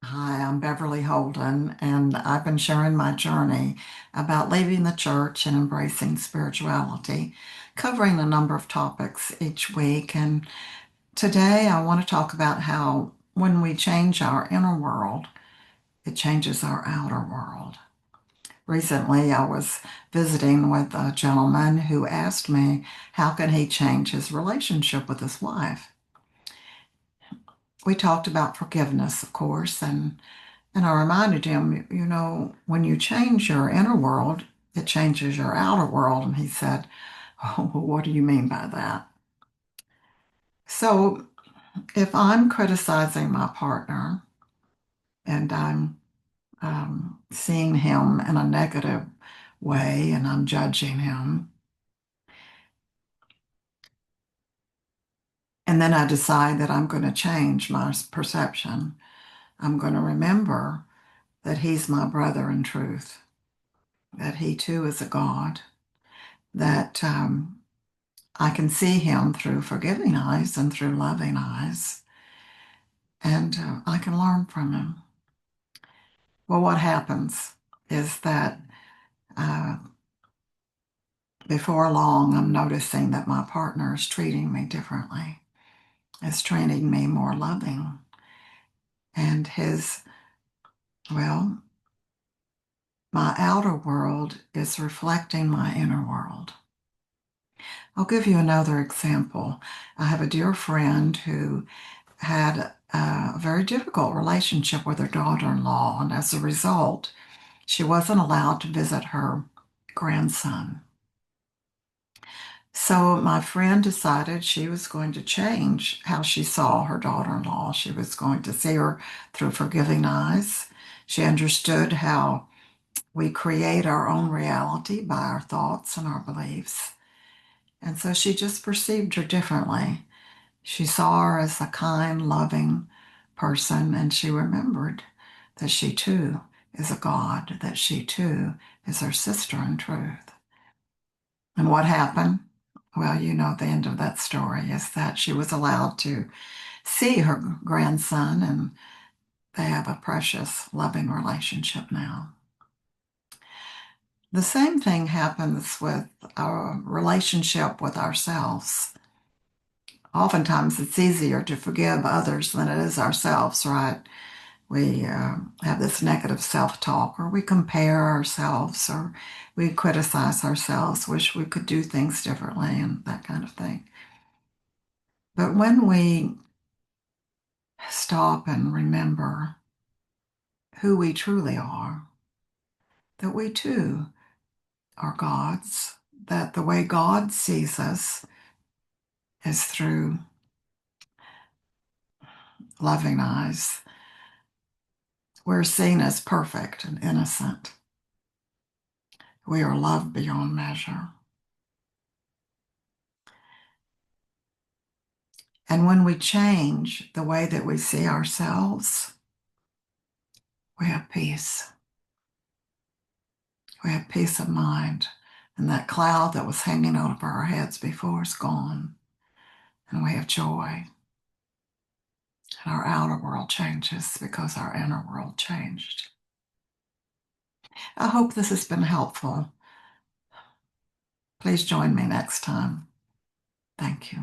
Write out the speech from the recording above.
Hi, I'm Beverly Holden, and I've been sharing my journey about leaving the church and embracing spirituality, covering a number of topics each week. And today I want to talk about how when we change our inner world, it changes our outer world. Recently, I was visiting with a gentleman who asked me how can he change his relationship with his wife. We talked about forgiveness, of course, and I reminded him, when you change your inner world, it changes your outer world. And he said, "Oh, well, what do you mean by that?" So if I'm criticizing my partner and I'm seeing him in a negative way and I'm judging him, and then I decide that I'm going to change my perception, I'm going to remember that he's my brother in truth, that he too is a God, that I can see him through forgiving eyes and through loving eyes, and I can learn from him. Well, what happens is that uh, before long, I'm noticing that my partner is treating me differently, is treating me more loving, and well, my outer world is reflecting my inner world. I'll give you another example. I have a dear friend who had a very difficult relationship with her daughter-in-law, and as a result, she wasn't allowed to visit her grandson. So my friend decided she was going to change how she saw her daughter-in-law. She was going to see her through forgiving eyes. She understood how we create our own reality by our thoughts and our beliefs. And so she just perceived her differently. She saw her as a kind, loving person, and she remembered that she too is a God, that she too is her sister in truth. And what happened? Well, you know, the end of that story is that she was allowed to see her grandson, and they have a precious, loving relationship now. The same thing happens with our relationship with ourselves. Oftentimes, it's easier to forgive others than it is ourselves, right? We have this negative self-talk, or we compare ourselves, or we criticize ourselves, wish we could do things differently, and that kind of thing. But when we stop and remember who we truly are, that we too are God's, that the way God sees us is through loving eyes. We're seen as perfect and innocent. We are loved beyond measure. And when we change the way that we see ourselves, we have peace. We have peace of mind. And that cloud that was hanging over our heads before is gone. And we have joy. And our outer world changes because our inner world changed. I hope this has been helpful. Please join me next time. Thank you.